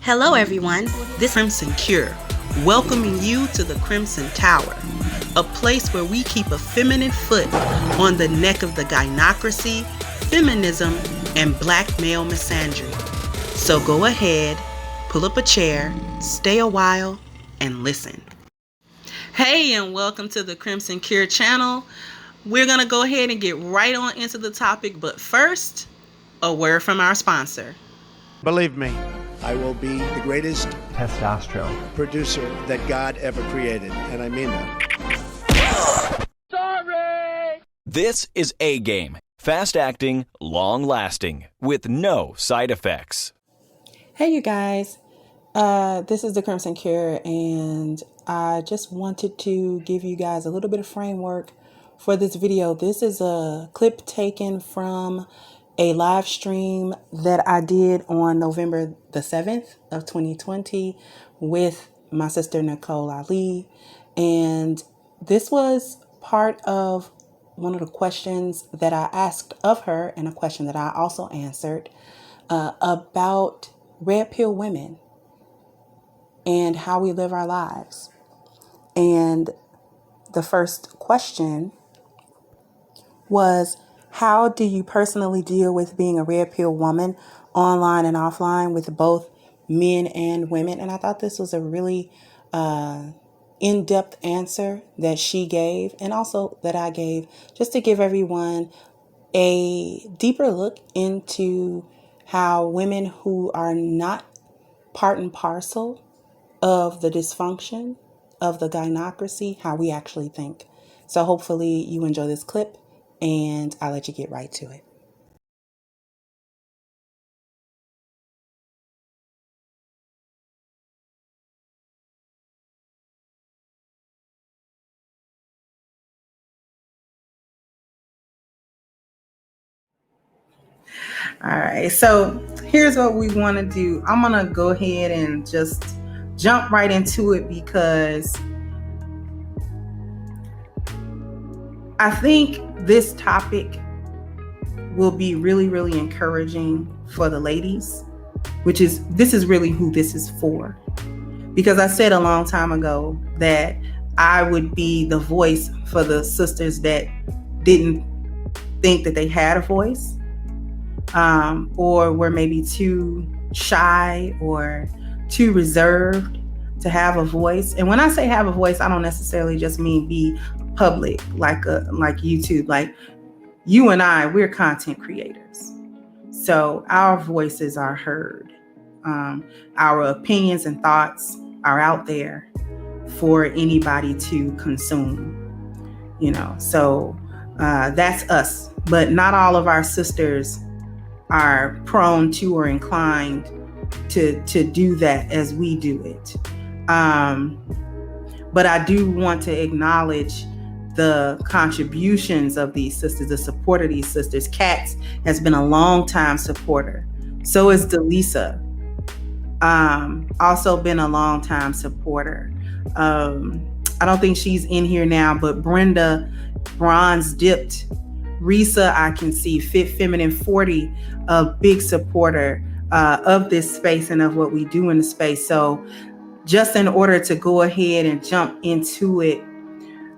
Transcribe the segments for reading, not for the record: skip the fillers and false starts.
Hello everyone, this is Crimson Cure, welcoming you to the Crimson Tower, a place where we keep a feminine foot on the neck of the gynocracy, feminism, and black male misandry. So go ahead, pull up a chair, stay a while, and listen. Hey, and welcome to the Crimson Cure channel. We're going to go ahead and get right on into the topic, but first, a word from our sponsor. Believe me, I will be the greatest testosterone producer that God ever created, and I mean that. Sorry! This is A Game. Fast acting, long lasting, with no side effects. Hey, you guys. This is the Crimson Cure, and I just wanted to give you guys a little bit of framework for this video. This is a clip taken from a live stream that I did on November the 7th of 2020 with my sister Nikole Ali. And this was part of one of the questions that I asked of her, and a question that I also answered about red pill women and how we live our lives. And the first question was, how do you personally deal with being a red pill woman online and offline with both men and women? And I thought this was a really in-depth answer that she gave, and also that I gave, just to give everyone a deeper look into how women who are not part and parcel of the dysfunction of the gynocracy, how we actually think. So hopefully you enjoy this clip, and I'll let you get right to it. All right, so here's what we want to do. I'm going to go ahead and just jump right into it, because I think this topic will be really, really encouraging for the ladies, this is really who this is for. Because I said a long time ago that I would be the voice for the sisters that didn't think that they had a voice, or were maybe too shy or too reserved to have a voice. And when I say have a voice, I don't necessarily just mean be public like YouTube. Like you and I, we're content creators, so our voices are heard. Our opinions and thoughts are out there for anybody to consume, so that's us. But not all of our sisters are prone to or inclined to do that as we do it. But I do want to acknowledge the contributions of these sisters, the support of these sisters. Katz has been a long time supporter. So is Delisa. Also been a long time supporter. I don't think she's in here now, but Brenda, bronze dipped. Risa, I can see. Fit Feminine 40, a big supporter of this space and of what we do in the space. So just in order to go ahead and jump into it,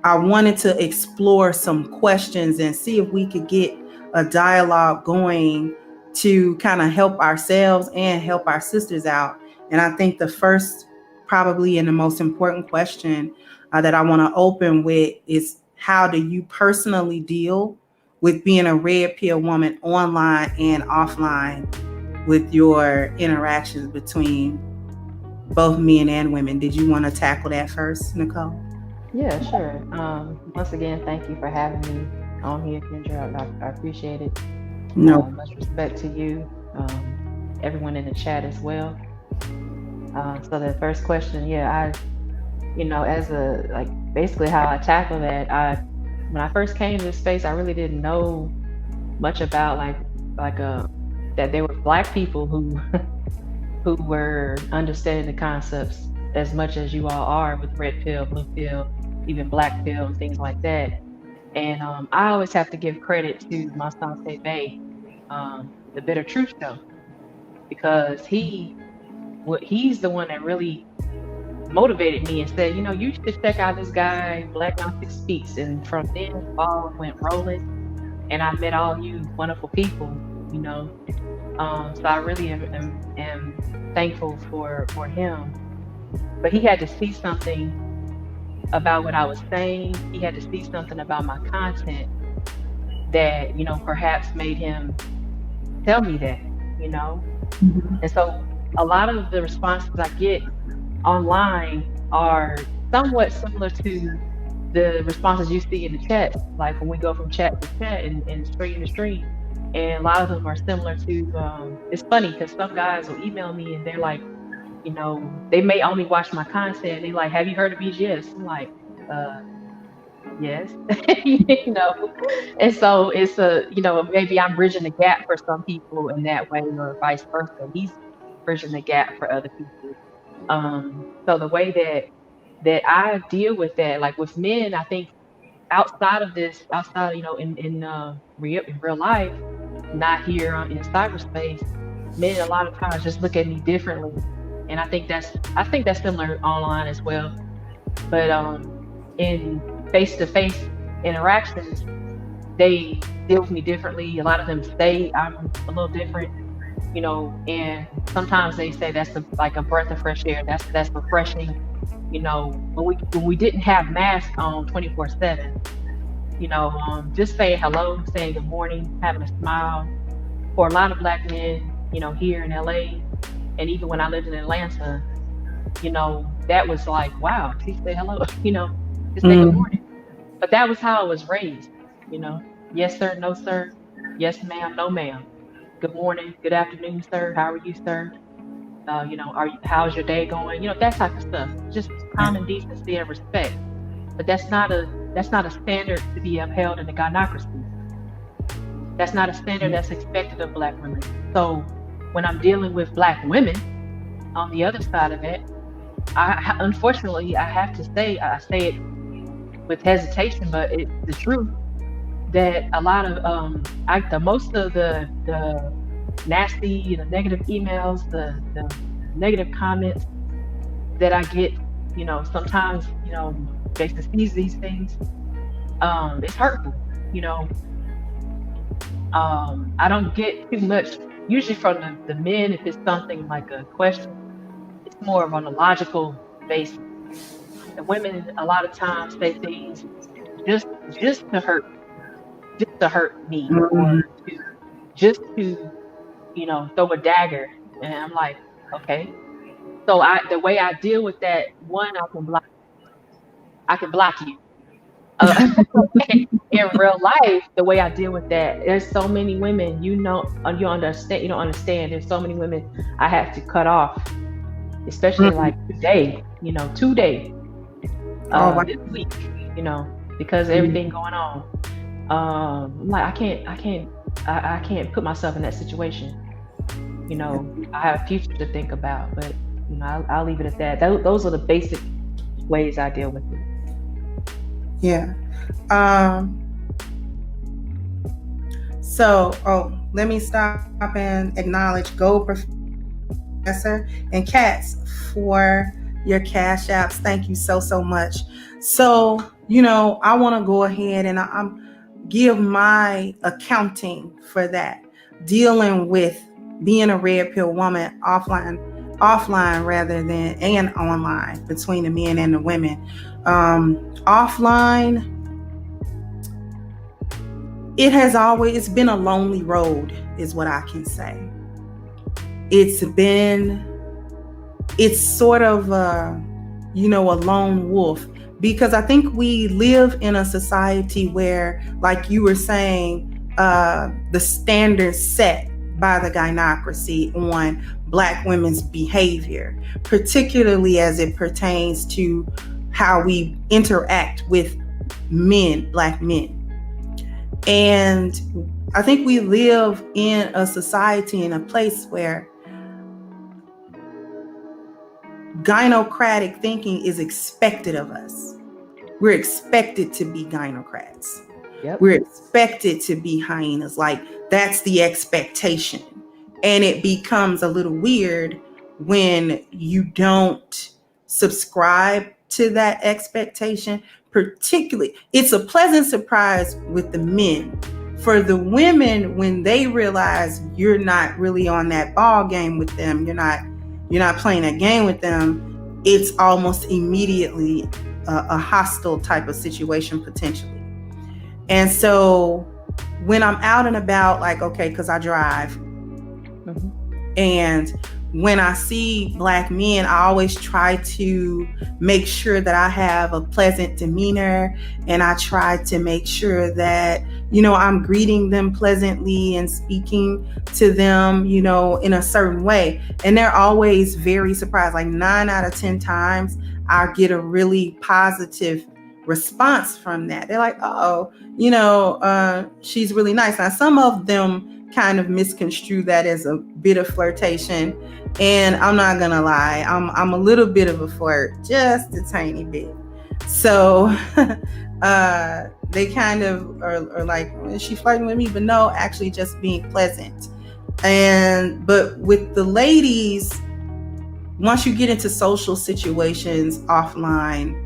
I wanted to explore some questions and see if we could get a dialogue going to kind of help ourselves and help our sisters out. And I think the first, probably, and the most important question that I want to open with is, how do you personally deal with being a red pill woman online and offline, with your interactions between both men and women? Did you want to tackle that first, Nikole? Yeah, sure. Once again, thank you for having me on here, Kendra. I appreciate it. No. Much respect to you, everyone in the chat as well. So the first question, basically how I tackle that. When I first came to this space, I really didn't know much about that there were Black people who who were understanding the concepts as much as you all are with red pill, blue pill, even black pill, and things like that. And I always have to give credit to my Sensei Bay, the Bitter Truth Show, because he he's the one that really motivated me and said, you should check out this guy, Black Gnostic Speaks. And from then, the ball went rolling, and I met all you wonderful people, So I really am thankful for him. But he had to see something about what I was saying. He had to see something about my content that, perhaps made him tell me that, And so a lot of the responses I get online are somewhat similar to the responses you see in the chat, like when we go from chat to chat and stream to stream. And a lot of them are similar to, it's funny because some guys will email me and they're like, they may only watch my content. They're like, have you heard of BGS? I'm like, yes, And so it's maybe I'm bridging the gap for some people in that way, or vice versa. He's bridging the gap for other people. So the way that I deal with that, like with men, I think outside, in real life, not here in cyberspace, men a lot of times just look at me differently, and I think that's similar online as well. But in face-to-face interactions, they deal with me differently. A lot of them say I'm a little different, and sometimes they say that's like a breath of fresh air. That's refreshing. When we didn't have masks on 24/7, just saying hello, saying good morning, having a smile. For a lot of Black men, here in LA, and even when I lived in Atlanta, that was like, wow, she said hello, just say good morning. But that was how I was raised, yes sir, no sir, yes ma'am, no ma'am, good morning, good afternoon, sir, how are you, sir? How's your day going? That type of stuff. Just common decency and respect. But that's not a standard to be upheld in the gynocracy. That's not a standard that's expected of Black women. So when I'm dealing with Black women on the other side of it, unfortunately, I have to say, I say it with hesitation, but it's the truth, that a lot of most of the nasty, negative emails, the negative comments that I get, sometimes, Jason sees these things. It's hurtful, I don't get too much usually from the men. If it's something like a question, it's more of on a logical basis. The women a lot of times say things just to hurt me, or just to throw a dagger. And I'm like, okay. So the way I deal with that, one, I can block you. In real life, the way I deal with that, there's so many women, you don't understand. There's so many women I have to cut off, especially like today, this week, because of everything going on. I'm like, I can't put myself in that situation. I have a future to think about, but I'll leave it at that. Those are the basic ways I deal with it. Yeah. Let me stop and acknowledge Gold Professor and Cats for your cash apps. Thank you so much. So, I want to go ahead and I'm give my accounting for that, dealing with being a red pill woman offline rather than and online, between the men and the women. Offline, it's been a lonely road, is what I can say. It's sort of a lone wolf, because I think we live in a society where, like you were saying, the standards set by the gynocracy on Black women's behavior, particularly as it pertains to how we interact with men, Black men. And I think we live in a society, in a place where gynocratic thinking is expected of us. We're expected to be gynocrats. Yep. We're expected to be hyenas. Like, that's the expectation. And it becomes a little weird when you don't subscribe to that expectation. Particularly, it's a pleasant surprise with the men. For the women, when they realize you're not really on that ball game with them, you're not playing that game with them, it's almost immediately a hostile type of situation potentially. And so when I'm out and about, like, okay, because I drive, and when I see Black men, I always try to make sure that I have a pleasant demeanor, and I try to make sure that, I'm greeting them pleasantly and speaking to them, in a certain way. And they're always very surprised. Like 9 out of 10 times, I get a really positive response from that. They're like, oh, she's really nice. Now, some of them kind of misconstrue that as a bit of flirtation. And I'm not gonna lie, I'm a little bit of a flirt, just a tiny bit. So they kind of are like, is she flirting with me? But no, actually just being pleasant. But with the ladies, once you get into social situations offline,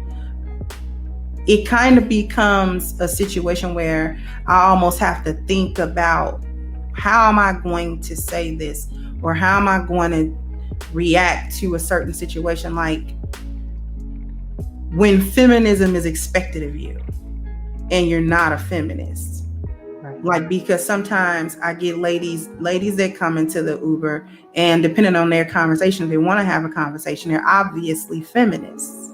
it kind of becomes a situation where I almost have to think about, how am I going to say this? Or how am I going to react to a certain situation? Like when feminism is expected of you and you're not a feminist. Right. Like, because sometimes I get ladies that come into the Uber, and depending on their conversation, if they want to have a conversation, they're obviously feminists.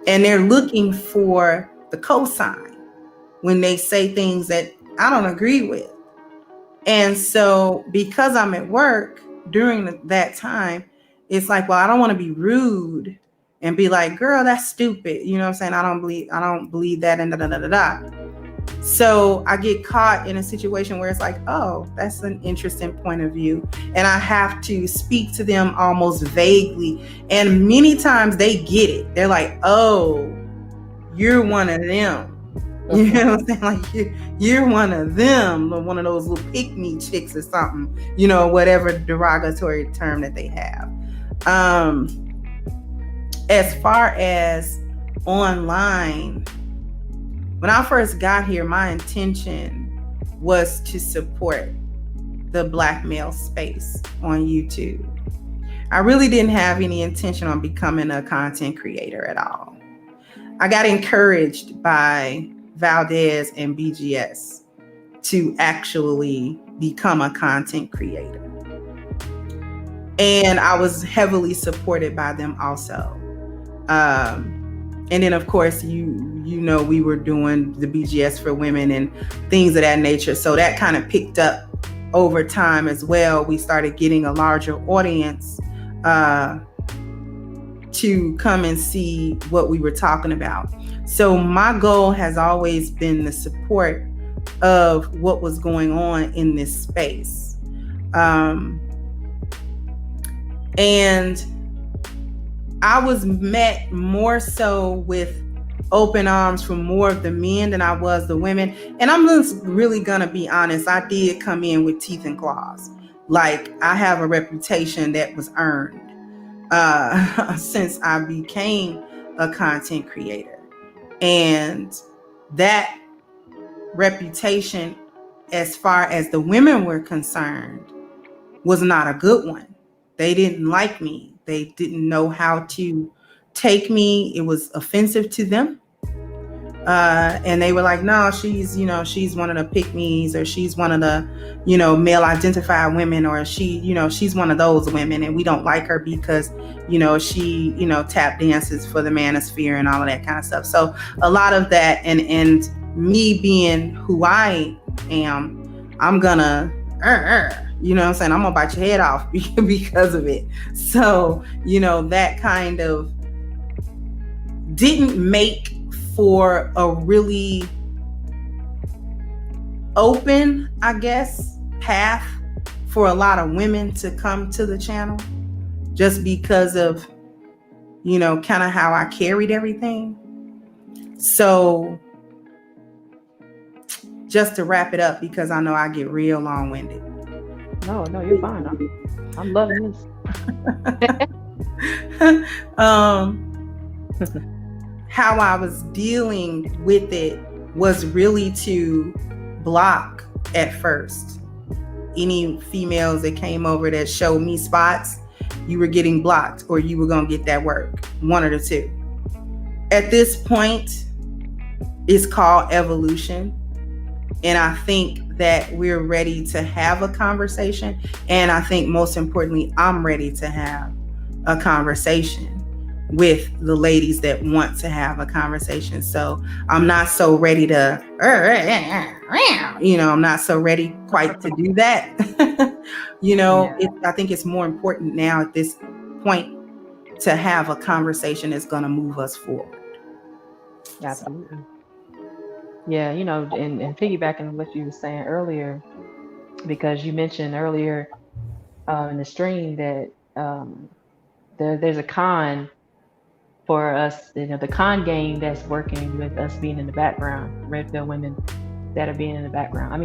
And they're looking for the cosign when they say things that I don't agree with. And so because I'm at work during that time, it's like, well, I don't want to be rude and be like, girl, that's stupid. You know what I'm saying? I don't believe that, and da, da, da, da, da. So I get caught in a situation where it's like, oh, that's an interesting point of view. And I have to speak to them almost vaguely. And many times they get it. They're like, oh, you're one of them. You know what I'm saying? Like you're one of them, or one of those little pick-me chicks or something, whatever derogatory term that they have. As far as online, when I first got here, my intention was to support the Black male space on YouTube. I really didn't have any intention on becoming a content creator at all. I got encouraged by Valdez and BGS to actually become a content creator. And I was heavily supported by them also. And then of course, we were doing the BGS for women and things of that nature. So that kind of picked up over time as well. We started getting a larger audience to come and see what we were talking about. So my goal has always been the support of what was going on in this space. And I was met more so with open arms from more of the men than I was the women. And I'm just really gonna be honest, I did come in with teeth and claws. Like, I have a reputation that was earned since I became a content creator. And that reputation, as far as the women were concerned, was not a good one. They didn't like me. They didn't know how to take me. It was offensive to them. And they were like, no, she's one of the pick-me's, or she's one of the, male identified women, or she's one of those women, and we don't like her because, she, tap dances for the manosphere and all of that kind of stuff. So a lot of that, and me being who I am, I'm gonna, you know what I'm saying? I'm gonna bite your head off because of it. So, that kind of didn't make for a really open, I guess, path for a lot of women to come to the channel, just because of, kind of how I carried everything. So just to wrap it up, because I know I get real long-winded. No, you're fine. I'm loving this. How I was dealing with it was really to block at first. Any females that came over that showed me spots, you were getting blocked or you were going to get that work. One of the two. At this point, it's called evolution. And I think that we're ready to have a conversation. And I think most importantly, I'm ready to have a conversation with the ladies that want to have a conversation. So I'm not so ready to, I'm not so ready quite to do that. I think it's more important now at this point to have a conversation that's going to move us forward. Absolutely. So. Yeah, and piggybacking on what you were saying earlier, because you mentioned earlier in the stream that there's a con for us, the con game that's working with us being in the background, red pill women that are being in the background.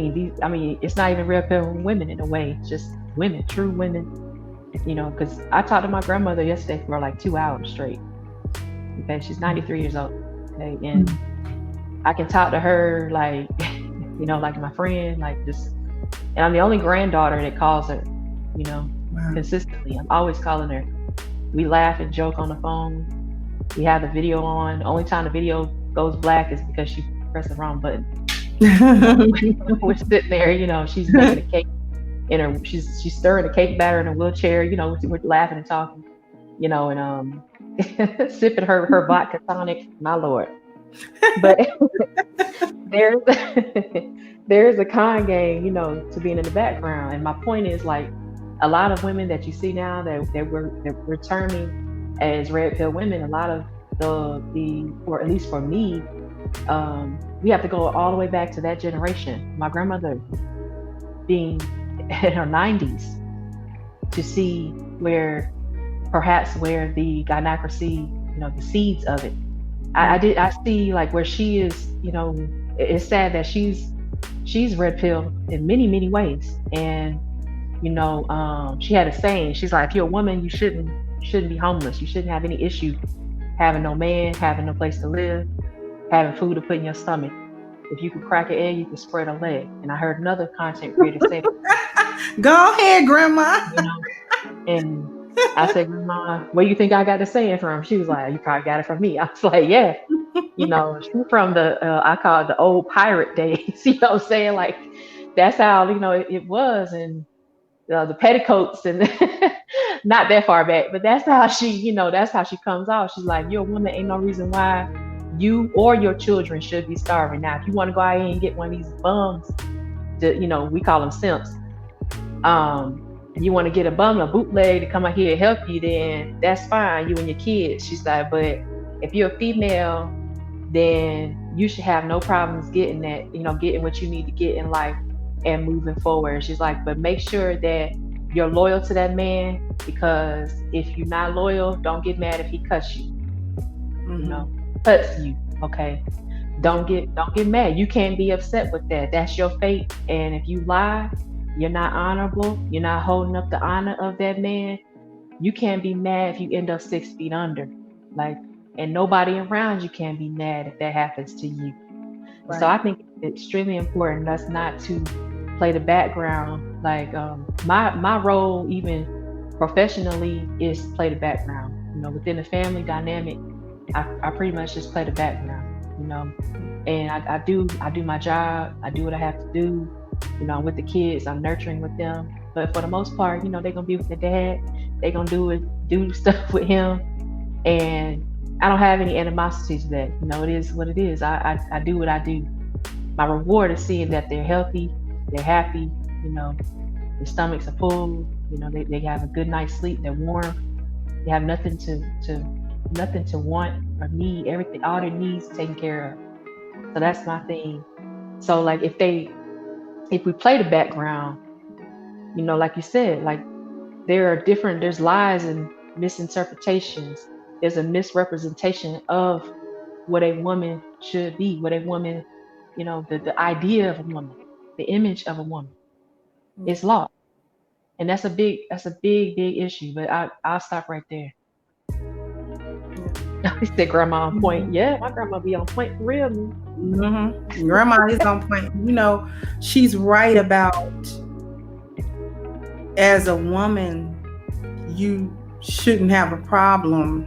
It's not even red pill women in a way, it's just women, true women, because I talked to my grandmother yesterday for like 2 hours straight. Okay, she's 93 years old. Okay, and I can talk to her like, like my friend, like just, and I'm the only granddaughter that calls her, consistently. I'm always calling her. We laugh and joke on the phone. We have the video on. The only time the video goes black is because she pressed the wrong button. We're sitting there, she's making a cake she's stirring the cake batter in a wheelchair, we're laughing and talking, and sipping her vodka tonic, my lord. But there's a con game, to being in the background. And my point is, like, a lot of women that you see now that we're terming as red pill women, a lot of or at least for me, we have to go all the way back to that generation. My grandmother being in her 90s to see where the gynocracy, the seeds of it. I see like where she is, it's sad that she's red pill in many, many ways. And, she had a saying, she's like, if you're a woman, you shouldn't be homeless. You shouldn't have any issue having no man, having no place to live, having food to put in your stomach. If you could crack an egg, you could spread a leg. And I heard another content creator say that. Go ahead, Grandma. And I said, Grandma, where you think I got the saying from? She was like, you probably got it from me. I was like, yeah. She's from the, I call it the old pirate days, saying, like, that's how, it was. And the petticoats and not that far back, but that's how she comes off. She's like, you're a woman, ain't no reason why you or your children should be starving. Now, if you want to go out here and get one of these bums, we call them simps. You want to get a bum, a bootleg to come out here and help you, then that's fine, you and your kids. She's like, but if you're a female, then you should have no problems getting that, getting what you need to get in life and moving forward. She's like, but make sure that you're loyal to that man, because if you're not loyal, don't get mad if he cuts you. Cuts you, okay? Don't get mad. You can't be upset with that. That's your fate. And if you lie, you're not honorable. You're not holding up the honor of that man. You can't be mad if you end up 6 feet under. Like, and nobody around you can be mad if that happens to you. Right. So I think it's extremely important us not to play the background. Like, my role, even professionally, is play the background. Within the family dynamic, I pretty much just play the background. And I do my job. I do what I have to do. With the kids, I'm nurturing with them. But for the most part, they're gonna be with their dad. They're gonna do stuff with him, and I don't have any animosity to that. It is what it is. I do what I do. My reward is seeing that they're healthy, they're happy. Their stomachs are full. They have a good night's sleep. They're warm. They have nothing to want or need. Everything, all their needs taken care of. So that's my thing. So like if we play the background, like you said, like there's lies and misinterpretations. There's a misrepresentation of what a woman should be, what a woman, the idea of a woman, the image of a woman is lost. And that's a big issue. But I'll stop right there. He said, "Grandma on point." Yeah, my grandma be on point for real. Grandma is on point. She's right about, as a woman, you shouldn't have a problem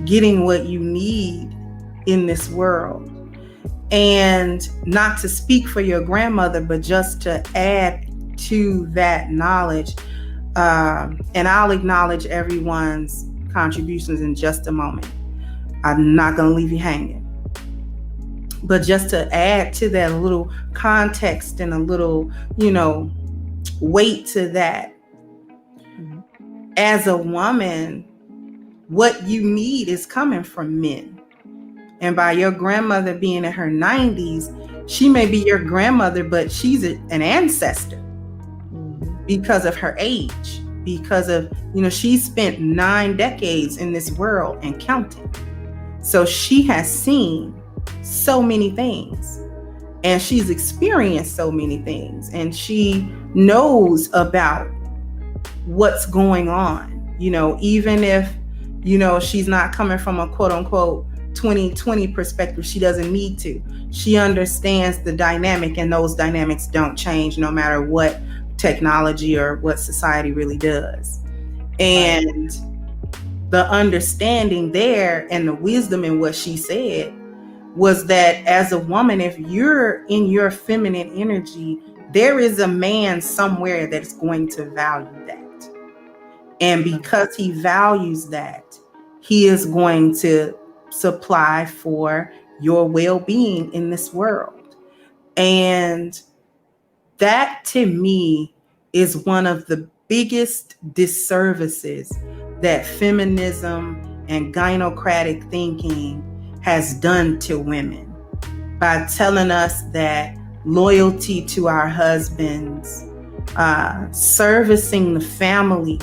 getting what you need in this world. And not to speak for your grandmother, but just to add to that knowledge, and I'll acknowledge everyone's contributions in just a moment. I'm not going to leave you hanging. But just to add to that, a little context and a little, weight to that. As a woman, what you need is coming from men. And by your grandmother being in her 90s, she may be your grandmother, but she's an ancestor because of her age, because of, she spent 9 decades in this world and counting. So she has seen so many things, and she's experienced so many things, and she knows about what's going on, even if, she's not coming from a quote unquote 2020 perspective. She doesn't need to. She understands the dynamic, and those dynamics don't change no matter what technology or what society really does. And the understanding there and the wisdom in what she said was that as a woman, if you're in your feminine energy, there is a man somewhere that's going to value that. And because he values that, he is going to supply for your well-being in this world. And that, to me, is one of the biggest disservices that feminism and gynocratic thinking has done to women, by telling us that loyalty to our husbands, servicing the family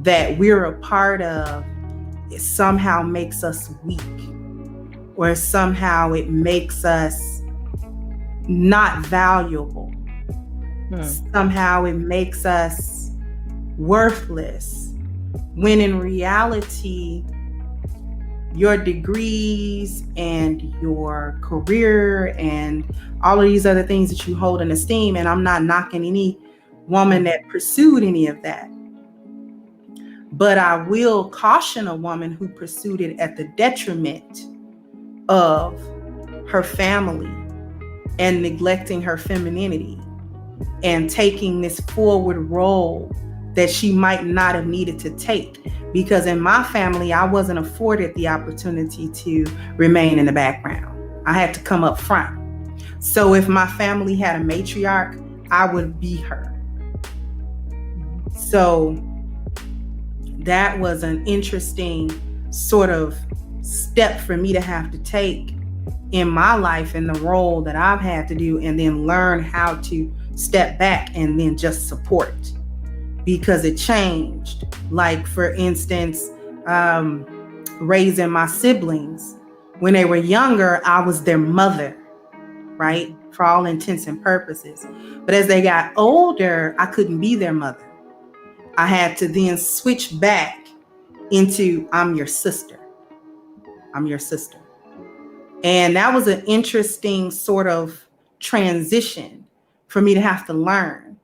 that we're a part of, it somehow makes us weak, or somehow it makes us not valuable. Somehow it makes us worthless, when in reality, your degrees and your career and all of these other things that you hold in esteem, and I'm not knocking any woman that pursued any of that, but I will caution a woman who pursued it at the detriment of her family and neglecting her femininity and taking this forward role that she might not have needed to take. Because in my family, I wasn't afforded the opportunity to remain in the background. I had to come up front. So if my family had a matriarch, I would be her. So that was an interesting sort of step for me to have to take in my life, and the role that I've had to do, and then learn how to step back and then just support, because it changed. Like, for instance, raising my siblings. When they were younger, I was their mother, right? For all intents and purposes. But as they got older, I couldn't be their mother. I had to then switch back into, I'm your sister. I'm your sister. And that was an interesting sort of transition for me to have to learn,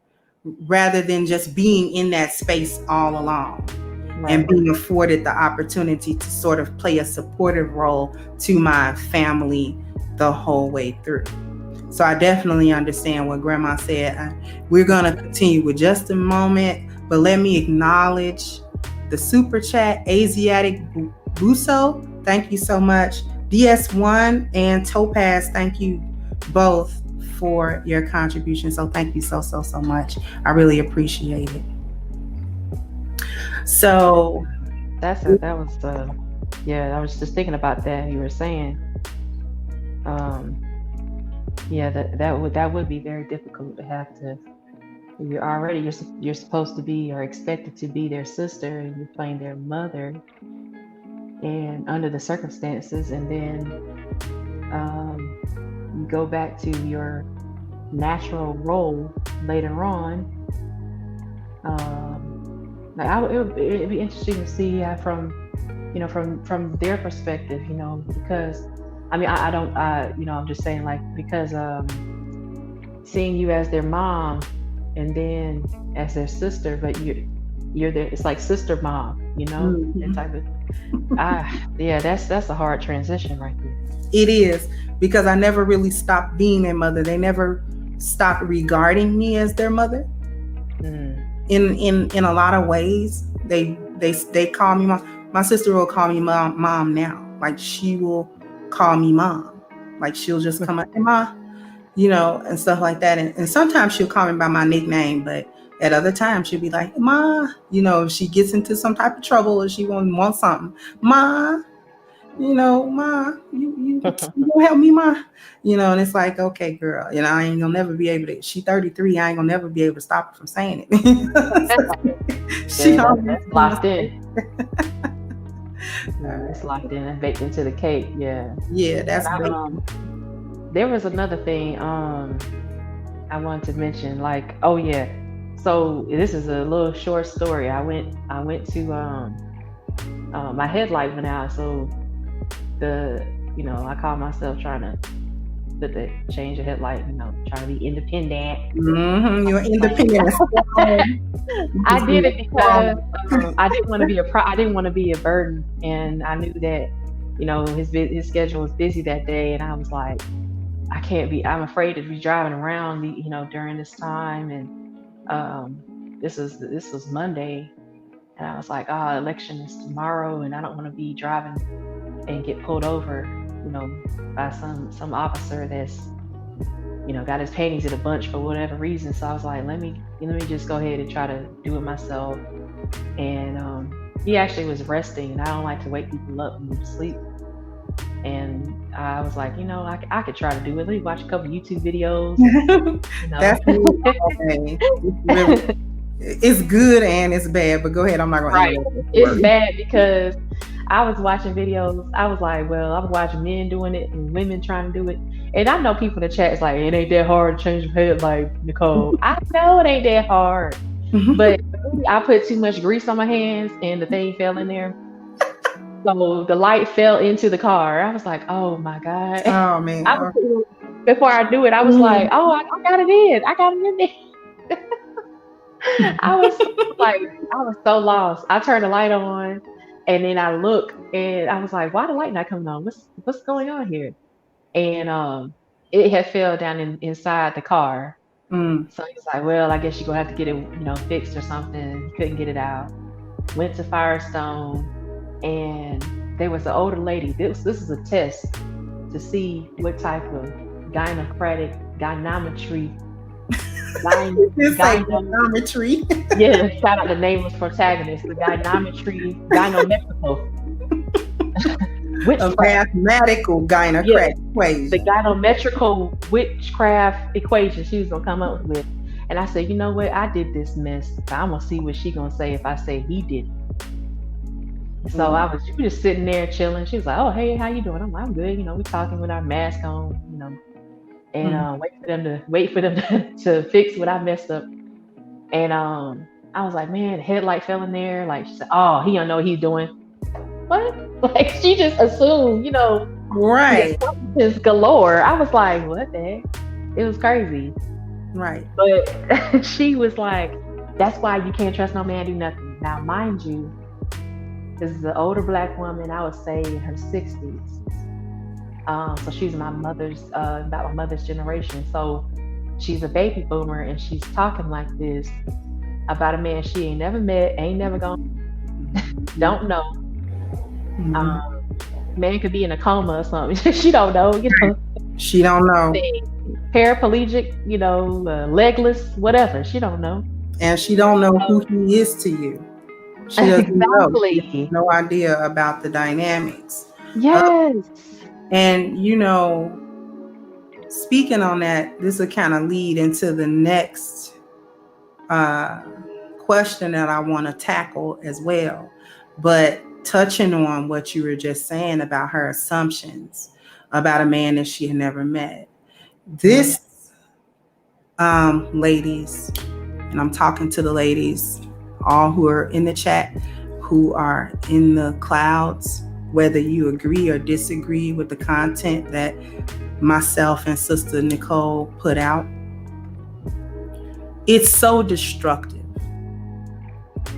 rather than just being in that space all along. Right. And being afforded the opportunity to sort of play a supportive role to my family the whole way through. So I definitely understand what Grandma said. We're going to continue with just a moment, but let me acknowledge the super chat. Asiatic Buso, thank you so much. DS1 and Topaz, thank you both for your contribution. So thank you so much. I really appreciate it. So I was just thinking about that. You were saying, that would be very difficult to have to. You're supposed to be, or expected to be, their sister, and you're playing their mother, and under the circumstances, and then you go back to your natural role later on, Like it'd be interesting to see from their perspective, because I mean, I don't, I'm just saying, like, because seeing you as their mom and then as their sister, but you're there, it's like sister mom, that type of, yeah, that's a hard transition right there. It is, because I never really stopped being their mother. They never stopped regarding me as their mother. In a lot of ways, they call me mom. My sister will call me mom now. Like, she will call me mom. Like, she'll just come up, hey, Ma, and stuff like that. And sometimes she'll call me by my nickname, but at other times she'll be like, Ma, if she gets into some type of trouble or she wants something, Ma, Ma, you gonna help me, Ma? And it's like, okay, girl, I ain't gonna never be able to. She 33, I ain't gonna never be able to stop her from saying it. That's locked in. It's locked in and baked into the cake. Yeah. Yeah, that's there was another thing I wanted to mention, like, oh yeah. So this is a little short story. I went to my headlight went out, so I called myself trying to change the headlight, trying to be independent. You're independent. I did it because I didn't want to be a burden, and I knew that his schedule was busy that day, and I was like, I'm afraid to be driving around during this time, and this was Monday, and I was like, election is tomorrow, and I don't want to be driving and get pulled over, by some officer that's, got his panties in a bunch for whatever reason. So I was like, let me just go ahead and try to do it myself. And he actually was resting, and I don't like to wake people up when they sleep. And I was like, I could try to do it. Let me watch a couple YouTube videos. That's really, it's good and it's bad, but go ahead. I'm not going to. Right. It's bad because I was watching videos. I was like, well, I'm watching men doing it and women trying to do it. And I know people in the chat is like, it ain't that hard to change your headlight, Nikole. I know it ain't that hard. But I put too much grease on my hands and the thing fell in there. So the light fell into the car. I was like, oh my God. Oh man. Before I knew it, I was like, oh, I got it in. I got it in there. I was so lost. I turned the light on, and then I look, and I was like, why the light not coming on? What's going on here? And it had fell down inside the car. So he was like, well, I guess you're gonna have to get it, fixed or something. He couldn't get it out. Went to Firestone, and there was an older lady. This is a test to see what type of gynocratic gynometry. Gynometry. Yeah, shout out the nameless protagonist, the gynometrical. A mathematical gynocratic equation. The gynometrical witchcraft equation she was gonna come up with. And I said, you know what? I did this mess. I'm gonna see what she gonna say if I say he did it. So we just sitting there chilling. She was like, oh, hey, how you doing? I'm like, I'm good. We talking with our mask on, and wait for them to fix what I messed up. And I was like, man, the headlight fell in there. Like, she said, oh, he don't know what he's doing. What? Like, she just assumed, right, is galore. I was like, what the heck? It was crazy. Right. But she was like, that's why you can't trust no man do nothing. Now, mind you, this is an older Black woman, I would say in her 60s. So she's about my mother's generation. So she's a baby boomer, and she's talking like this about a man she ain't never met, ain't never gone, don't know. Man could be in a coma or something. She don't know, She don't know. Paraplegic, legless, whatever. She don't know. And she don't know who he is to you. She doesn't know. She has no idea about the dynamics. Yes. And speaking on that, this will kind of lead into the next question that I want to tackle as well. But touching on what you were just saying about her assumptions about a man that she had never met. This, ladies, and I'm talking to the ladies, all who are in the chat, who are in the clouds, whether you agree or disagree with the content that myself and Sister Nikole put out. It's so destructive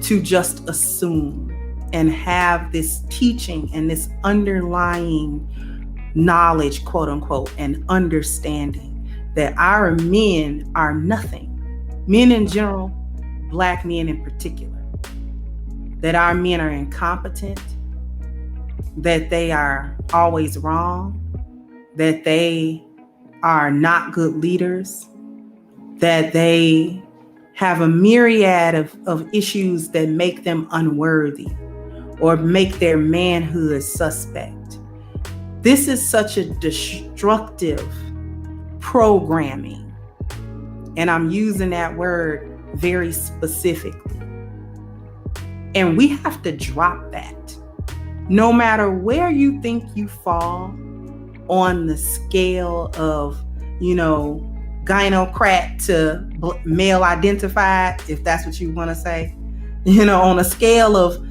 to just assume and have this teaching and this underlying knowledge, quote unquote, and understanding that our men are nothing. Men in general, Black men in particular. That our men are incompetent, that they are always wrong, that they are not good leaders, that they have a myriad of issues that make them unworthy or make their manhood suspect. This is such a destructive programming, and I'm using that word very specifically. And we have to drop that. No matter where you think you fall on the scale of, gynocratic to male identified, if that's what you want to say, on a scale of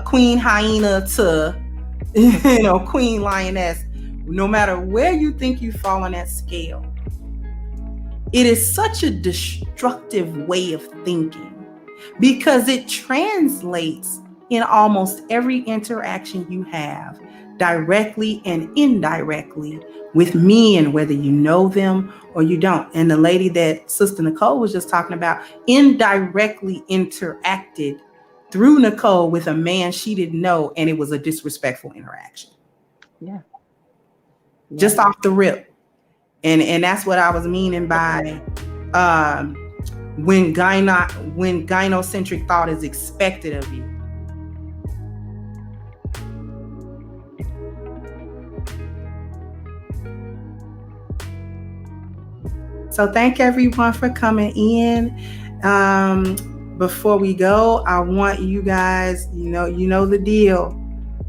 queen hyena to, queen lioness, no matter where you think you fall on that scale, it is such a destructive way of thinking because it translates in almost every interaction you have, directly and indirectly, with men, whether you know them or you don't. And the lady that Sister Nikole was just talking about indirectly interacted through Nikole with a man she didn't know, and it was a disrespectful interaction. Yeah. Just off the rip. And that's what I was meaning by when gynocentric thought is expected of you. So thank everyone for coming in. Before we go, I want you guys, you know the deal.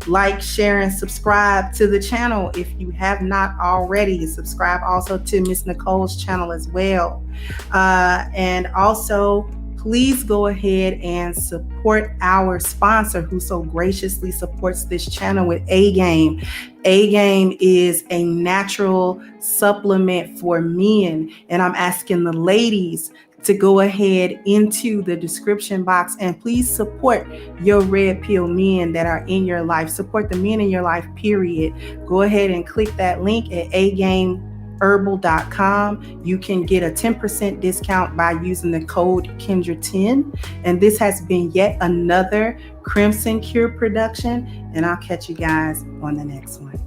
Like, share, and subscribe to the channel if you have not already. Subscribe also to Miss Nikole's channel as well. And also, please go ahead and support our sponsor who so graciously supports this channel with A Game. A Game is a natural supplement for men. And I'm asking the ladies to go ahead into the description box and please support your red pill men that are in your life. Support the men in your life, period. Go ahead and click that link at agameherbal.com. You can get a 10% discount by using the code Kendra10. And this has been yet another Crimson Cure production. And I'll catch you guys on the next one.